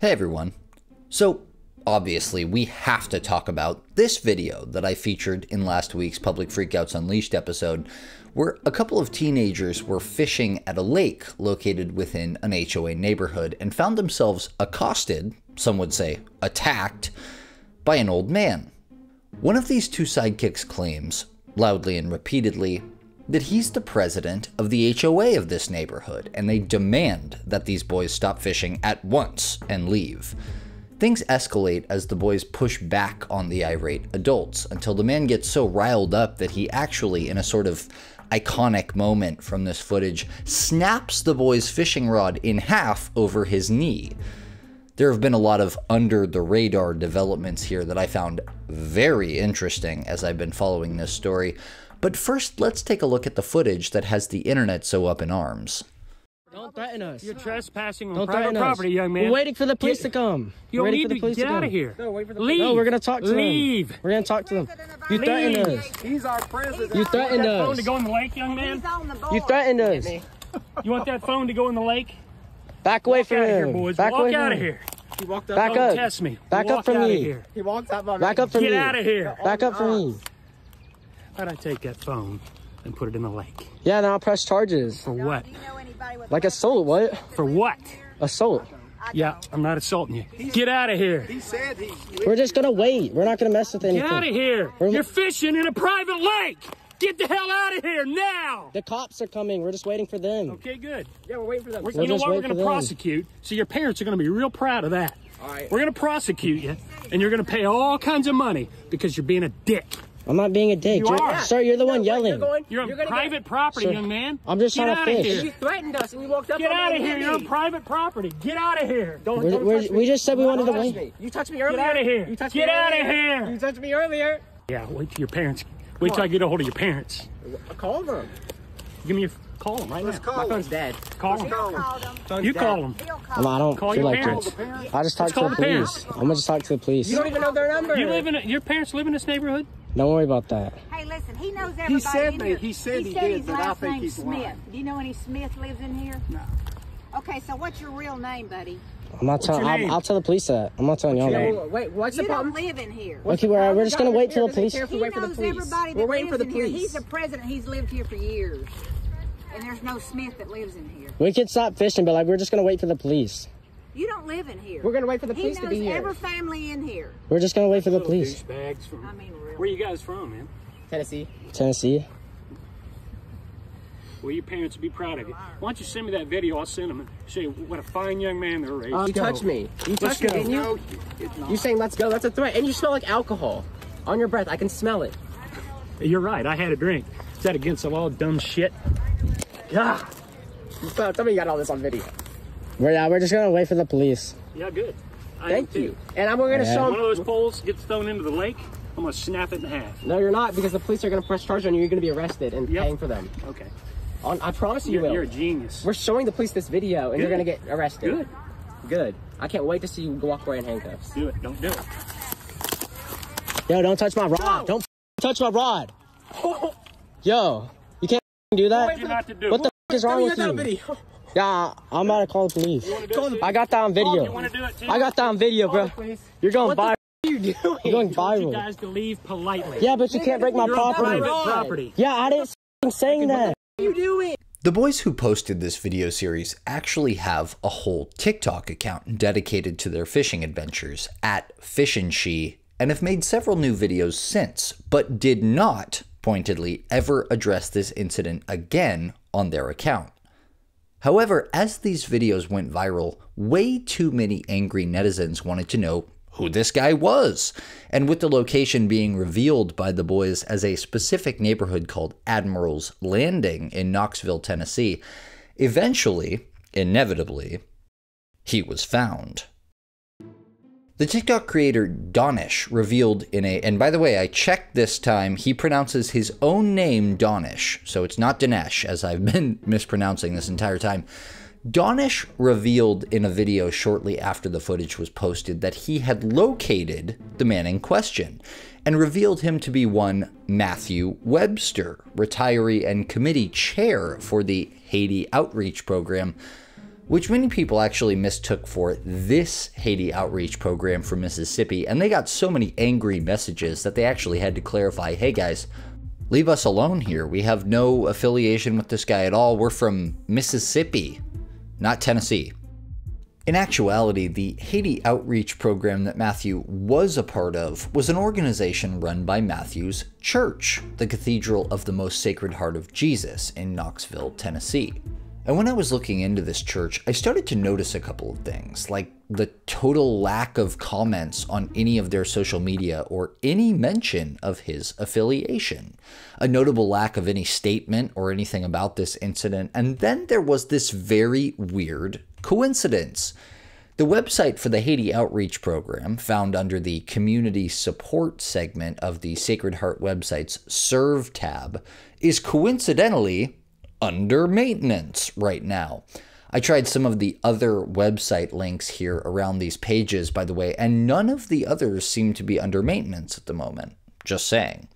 Hey everyone. So, obviously, we have to talk about this video that I featured in last week's Public Freakouts Unleashed episode, where a couple of teenagers were fishing at a lake located within an HOA neighborhood and found themselves accosted, some would say attacked, by an old man. One of these two sidekicks claims, loudly and repeatedly, that he's the president of the HOA of this neighborhood, and they demand that these boys stop fishing at once and leave. Things escalate as the boys push back on the irate adults, until the man gets so riled up that he actually, in a sort of iconic moment from this footage, snaps the boy's fishing rod in half over his knee. There have been a lot of under-the-radar developments here that I found very interesting as I've been following this story. But first, let's take a look at the footage that has the internet so up in arms. Don't threaten us. You're trespassing on private property, young man. We're waiting for the police to come. You don't need to get out of here. No, wait for the Leave. No, we're going to talk to them. Leave. We're going to talk to them. You threatened us. He's our president. You threatened Phone us. to go in the lake, young man? You threatened us. You want that phone to go in the lake? Back away Walk from out of here, him. boys. Back Walk away out from of him. here. He walked up. Back Don't up. test me. Back Walk up from out of me. here. He walked up on me. Back up from me. Get out of here. Back up from me. How'd I take that phone and put it in the lake? Yeah, now I'll press charges. For what? Like assault, what? For what? Assault. Yeah, I'm not assaulting you. Get out of here. He said he. We're just going to wait. We're not going to mess with anything. Get out of here. We're- You're fishing in a private lake. Get the hell out of here now. The cops are coming. We're just waiting for them. Okay, good. Yeah, we're waiting for them. You know just what? We're wait going for to them. prosecute. So your parents are going to be real proud of that. All right. We're going to prosecute you, and you're going to pay all kinds of money because you're being a dick. I'm not being a dick. You are. Sir, you're the one yelling. You're on private property, Sir, young man. I'm just Get trying to out of fish. here. You threatened us and you walked up Get on me out of and here. hit You're me. on private property. Get out of here. Don't We touch me. just said we wanted to Touch wait. me. You touched me earlier. Get out of here. You touched Get me out of earlier. here. You touched me earlier. Yeah, wait till your parents. Wait till I get a hold of your parents. Call them. Give me your call them right now. My phone's dead. Call them. Phone's You dead. call them. I don't Call feel your like parents. it. I'll just talk Let's to call the the police. I'm going to just talk to the police. You don't even know their number. You live in your parents live in this neighborhood? Don't worry about that. Hey, listen, he knows everybody He said in that- here. he said he said did, his but I last think name's he's Smith. lying. Do you know any Smith lives in here? No. Okay, so what's your real name, buddy? I'm not telling. your name? I'll tell the police that. I'm not telling y'all your that. name? Wait, what's the You don't problem? live in here. Okay, we're just gonna wait till the police. If we He wait for the knows police. everybody that We're waiting lives for the in here. police. He's the president. He's lived here for years. And there's no Smith that lives in here. We could stop fishing, but like we're just gonna wait for the police. You don't live in here. We're gonna wait for the He police to be knows here. every family in here. We're just gonna wait for the police. Douchebags from. I mean, really. Where you guys from, man? Tennessee. Tennessee. Well, your parents would be proud of you. Why don't you send me that video? I'll send them and show you what a fine young man they're raised. You touched me. You touched me, go. didn't you? You saying let's go? That's a threat. And you smell like alcohol on your breath. I can smell it. You're right. I had a drink. Is that against the law? Dumb shit. God. Tell me you got all this on video. We're just gonna wait for the police. Yeah, good. Thank you. And we're gonna Yeah. show One them. of those poles gets thrown into the lake. I'm gonna snap it in half. No, you're not, because the police are gonna press charge on you. You're gonna be arrested and Yep. paying for them. Okay. I promise you will. You're a genius. We're showing the police this video, and you're Good. gonna get arrested. Good. Good. I can't wait to see you walk away in handcuffs. Do it. Don't do it. Yo, don't touch my rod. Don't touch my rod. Yo, you can't do that. You're not to do. What the is wrong with you? video. Yeah, I'm about to call the police. Do it. I got that on You video. want to do it too? I got that on video, bro. You're going viral. What are you doing? You're going You viral. guys to leave politely. Yeah, but you can't break my You're on property. private property. Yeah, I didn't saying that. What are you doing? The boys who posted this video series actually have a whole TikTok account dedicated to their fishing adventures at @fishandshe, and have made several new videos since, but did not pointedly ever address this incident again on their account. However, as these videos went viral, way too many angry netizens wanted to know who this guy was, and with the location being revealed by the boys as a specific neighborhood called Admiral's Landing in Knoxville, Tennessee, eventually, inevitably, he was found. The TikTok creator Donish revealed in a, and by the way, I checked this time, he pronounces his own name Donish, so it's not Dinesh, as I've been mispronouncing this entire time. Donish revealed in a video shortly after the footage was posted that he had located the man in question, and revealed him to be one Matthew Webster, retiree and committee chair for the Haiti Outreach Program, which many people actually mistook for this Haiti outreach program from Mississippi, and they got so many angry messages that they actually had to clarify, hey guys, leave us alone here. We have no affiliation with this guy at all. We're from Mississippi, not Tennessee. In actuality, the Haiti outreach program that Matthew was a part of was an organization run by Matthew's church, the Cathedral of the Most Sacred Heart of Jesus in Knoxville, Tennessee. And when I was looking into this church, I started to notice a couple of things, like the total lack of comments on any of their social media or any mention of his affiliation, a notable lack of any statement or anything about this incident, and then there was this very weird coincidence. The website for the Haiti Outreach Program, found under the Community Support segment of the Sacred Heart website's Serve tab, is coincidentally under maintenance right now. I tried some of the other website links here around these pages, by the way, and none of the others seem to be under maintenance at the moment. Just saying.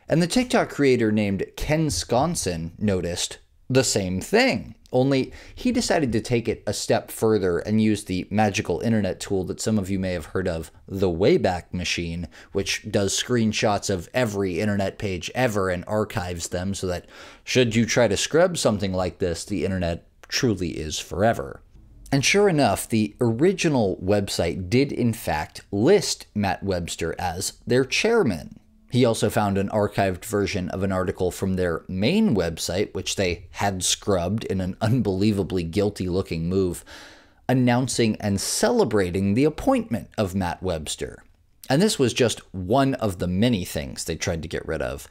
And the TikTok creator named Ken Sconson noticed the same thing, only he decided to take it a step further and use the magical internet tool that some of you may have heard of, the Wayback Machine, which does screenshots of every internet page ever and archives them so that should you try to scrub something like this, the internet truly is forever. And sure enough, the original website did in fact list Matt Webster as their chairman. He also found an archived version of an article from their main website, which they had scrubbed in an unbelievably guilty-looking move, announcing and celebrating the appointment of Matt Webster. And this was just one of the many things they tried to get rid of.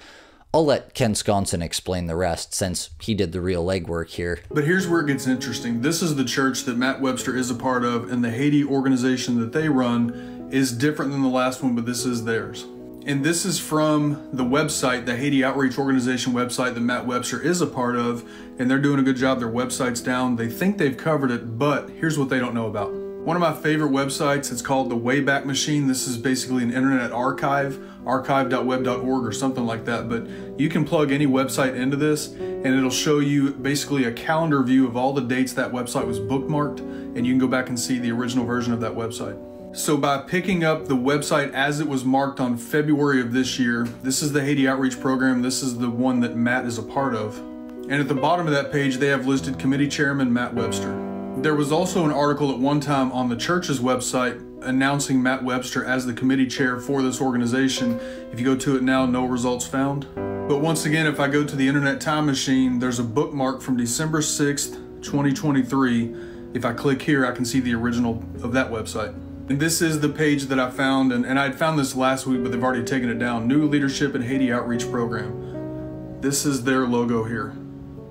I'll let Ken Sconson explain the rest, since he did the real legwork here. But here's where it gets interesting. This is the church that Matt Webster is a part of, and the Haiti organization that they run is different than the last one, but this is theirs. And this is from the website, the Haiti Outreach Organization website that Matt Webster is a part of, and they're doing a good job. Their website's down. They think they've covered it, but here's what they don't know about. One of my favorite websites, it's called the Wayback Machine. This is basically an internet archive, archive.web.org or something like that, but you can plug any website into this and it'll show you basically a calendar view of all the dates that website was bookmarked, and you can go back and see the original version of that website. So by picking up the website as it was marked on February of this year, this is the Haiti Outreach Program. This is the one that Matt is a part of. And at the bottom of that page, they have listed Committee Chairman Matt Webster. There was also an article at one time on the church's website announcing Matt Webster as the committee chair for this organization. If you go to it now, no results found. But once again, if I go to the Internet Time Machine, there's a bookmark from December 6th, 2023. If I click here, I can see the original of that website. And this is the page that I found, and I'd found this last week, but they've already taken it down. New Leadership in Haiti Outreach Program. This is their logo here.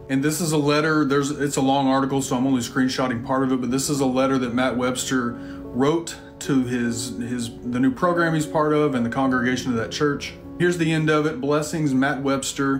And this is a letter, it's a long article, so I'm only screenshotting part of it, but this is a letter that Matt Webster wrote to the new program he's part of and the congregation of that church. Here's the end of it. Blessings, Matt Webster,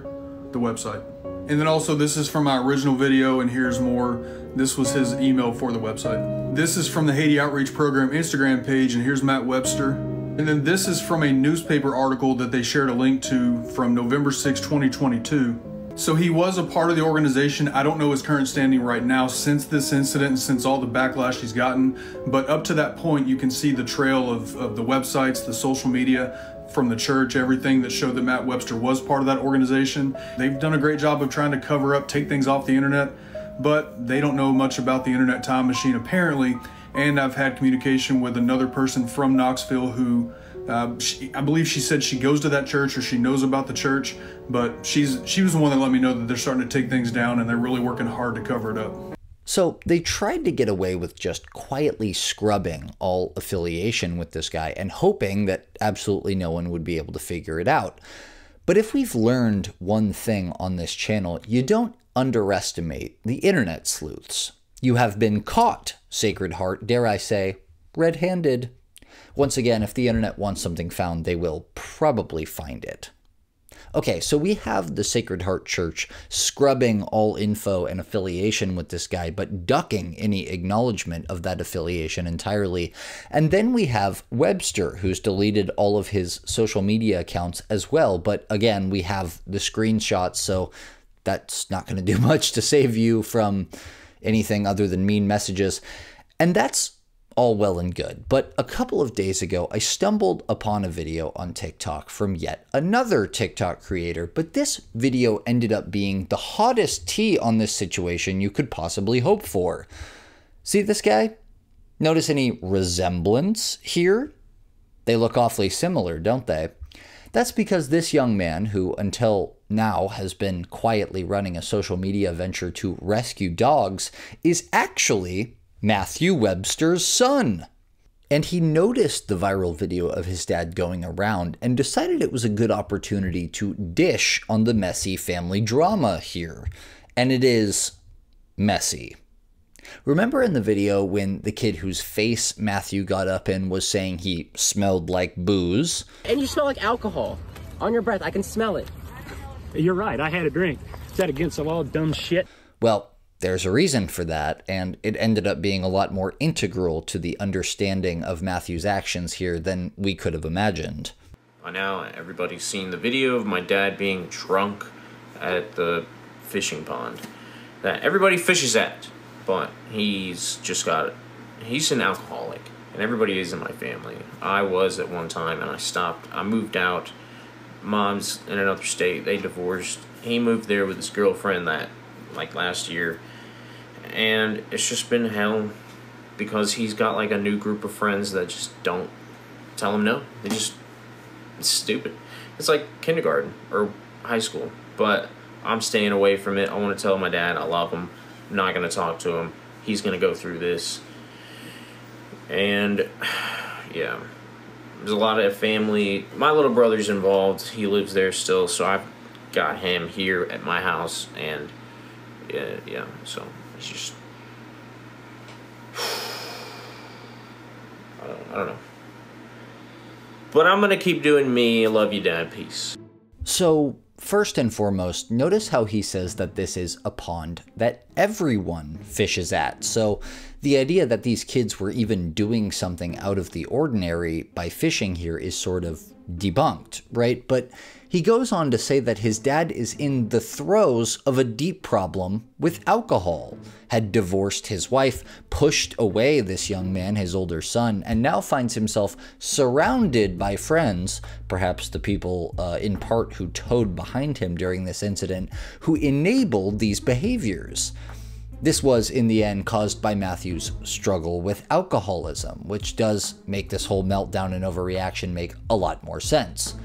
the website. And then also this is from my original video, and here's more. This was his email for the website. This is from the Haiti Outreach Program Instagram page, and here's Matt Webster. And then this is from a newspaper article that they shared a link to from November 6, 2022. So he was a part of the organization. I don't know his current standing right now since this incident and since all the backlash he's gotten, but up to that point you can see the trail of the websites, the social media from the church, everything that showed that Matt Webster was part of that organization. They've done a great job of trying to cover up, take things off the internet, but they don't know much about the Internet Time Machine apparently. And I've had communication with another person from Knoxville who I believe she said she goes to that church or she knows about the church, but she was the one that let me know that they're starting to take things down and they're really working hard to cover it up. So they tried to get away with just quietly scrubbing all affiliation with this guy and hoping that absolutely no one would be able to figure it out. But if we've learned one thing on this channel, you don't underestimate the internet sleuths. You have been caught, Sacred Heart, dare I say, red-handed. Once again, if the internet wants something found, they will probably find it. Okay, so we have the Sacred Heart Church scrubbing all info and affiliation with this guy, but ducking any acknowledgement of that affiliation entirely. And then we have Webster, who's deleted all of his social media accounts as well. But again, we have the screenshots, so that's not going to do much to save you from anything other than mean messages. And that's all well and good. But a couple of days ago, I stumbled upon a video on TikTok from yet another TikTok creator, but this video ended up being the hottest tea on this situation you could possibly hope for. See this guy? Notice any resemblance here? They look awfully similar, don't they? That's because this young man, who until now has been quietly running a social media venture to rescue dogs, is actually Matthew Webster's son. And he noticed the viral video of his dad going around and decided it was a good opportunity to dish on the messy family drama here. And it is messy. Remember in the video when the kid whose face Matthew got up in was saying he smelled like booze? And you smell like alcohol on your breath. I can smell it. You're right, I had a drink. Is that against the law, dumb shit? Well, there's a reason for that, and it ended up being a lot more integral to the understanding of Matthew's actions here than we could have imagined. By now, everybody's seen the video of my dad being drunk at the fishing pond that everybody fishes at, but he's an alcoholic, and everybody is in my family. I was at one time, and I stopped. I moved out. Mom's in another state. They divorced. He moved there with his girlfriend last year. And it's just been hell because he's got like a new group of friends that just don't tell him no. It's stupid. It's like kindergarten or high school, but I'm staying away from it. I want to tell my dad I love him. I'm not going to talk to him. He's going to go through this. And yeah, there's a lot of family. My little brother's involved. He lives there still, so I've got him here at my house, and yeah, so it's just I don't know. But I'm gonna keep doing me. I love you, Dad. Peace. So first and foremost, notice how he says that this is a pond that everyone fishes at. So the idea that these kids were even doing something out of the ordinary by fishing here is sort of debunked, right? But he goes on to say that his dad is in the throes of a deep problem with alcohol, had divorced his wife, pushed away this young man, his older son, and now finds himself surrounded by friends, perhaps the people in part who towed behind him during this incident, who enabled these behaviors. This was, in the end, caused by Matthew's struggle with alcoholism, which does make this whole meltdown and overreaction make a lot more sense.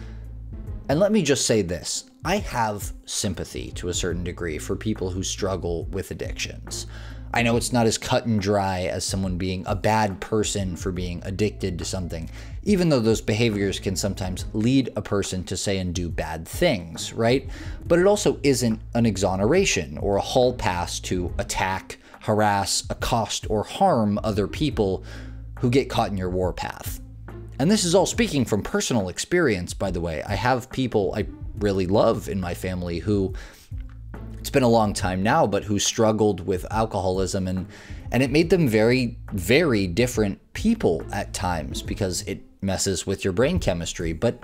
And let me just say this, I have sympathy to a certain degree for people who struggle with addictions. I know it's not as cut and dry as someone being a bad person for being addicted to something, even though those behaviors can sometimes lead a person to say and do bad things, right? But it also isn't an exoneration or a hall pass to attack, harass, accost, or harm other people who get caught in your warpath. And this is all speaking from personal experience, by the way. I have people I really love in my family who, it's been a long time now, but who struggled with alcoholism, and it made them very, very different people at times because it messes with your brain chemistry. But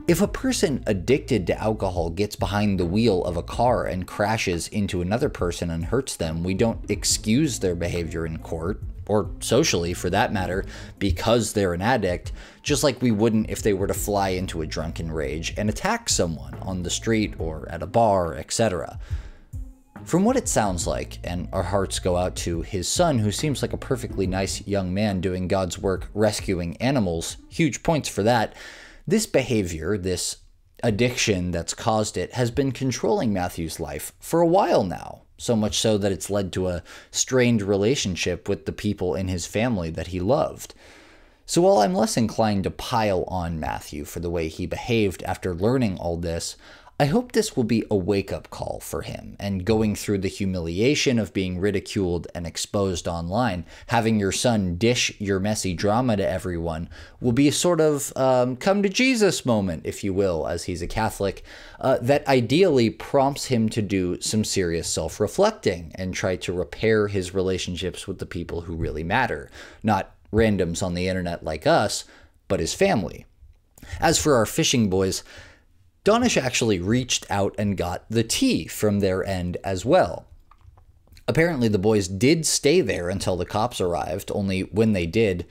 if a person addicted to alcohol gets behind the wheel of a car and crashes into another person and hurts them, we don't excuse their behavior in court, or socially for that matter, because they're an addict, just like we wouldn't if they were to fly into a drunken rage and attack someone on the street or at a bar, etc. From what it sounds like, and our hearts go out to his son, who seems like a perfectly nice young man doing God's work rescuing animals, huge points for that, this behavior, this addiction that's caused it, has been controlling Matthew's life for a while now. So much so that it's led to a strained relationship with the people in his family that he loved. So while I'm less inclined to pile on Matthew for the way he behaved after learning all this, I hope this will be a wake-up call for him, and going through the humiliation of being ridiculed and exposed online, having your son dish your messy drama to everyone will be a sort of come to Jesus moment, if you will, as he's a Catholic, that ideally prompts him to do some serious self-reflecting and try to repair his relationships with the people who really matter. Not randoms on the internet like us, but his family. As for our fishing boys, Donish actually reached out and got the tea from their end as well. Apparently, the boys did stay there until the cops arrived, only when they did,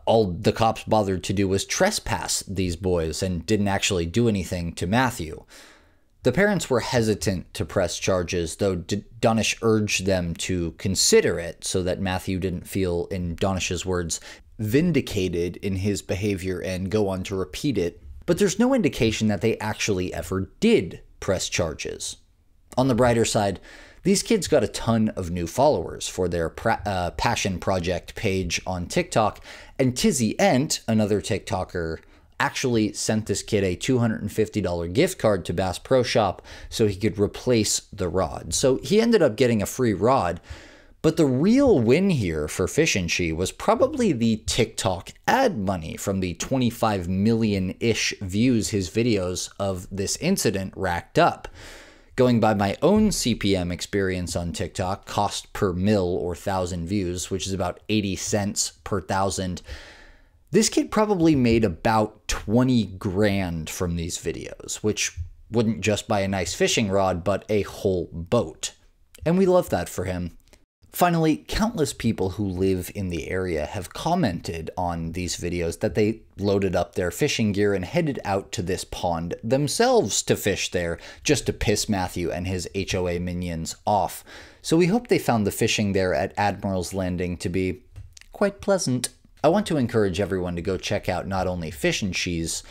all the cops bothered to do was trespass these boys and didn't actually do anything to Matthew. The parents were hesitant to press charges, though Donish urged them to consider it so that Matthew didn't feel, in Donish's words, vindicated in his behavior and go on to repeat it. But there's no indication that they actually ever did press charges. On the brighter side, these kids got a ton of new followers for their Passion Project page on TikTok, and Tizzy Ent, another TikToker, actually sent this kid a $250 gift card to Bass Pro Shop so he could replace the rod. So he ended up getting a free rod, but the real win here for Fish and She was probably the TikTok ad money from the 25 million-ish views his videos of this incident racked up. Going by my own CPM experience on TikTok, cost per mil or 1,000 views, which is about 80 cents per 1,000, this kid probably made about 20 grand from these videos, which wouldn't just buy a nice fishing rod, but a whole boat. And we love that for him. Finally, countless people who live in the area have commented on these videos that they loaded up their fishing gear and headed out to this pond themselves to fish there, just to piss Matthew and his HOA minions off. So we hope they found the fishing there at Admiral's Landing to be quite pleasant. I want to encourage everyone to go check out not only Fish and She's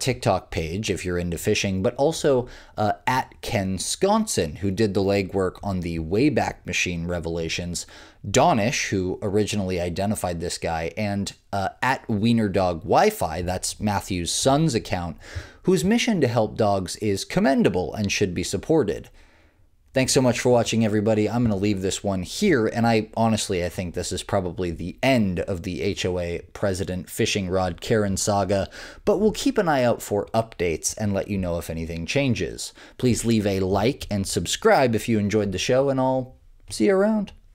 TikTok page if you're into fishing, but also at Ken Sconson, who did the legwork on the Wayback Machine revelations, Donish, who originally identified this guy, and at Wienerdog Wi-Fi, that's Matthew's son's account, whose mission to help dogs is commendable and should be supported. Thanks so much for watching, everybody. I'm going to leave this one here, and I think this is probably the end of the HOA President Fishing Rod Karen saga, but we'll keep an eye out for updates and let you know if anything changes. Please leave a like and subscribe if you enjoyed the show, and I'll see you around.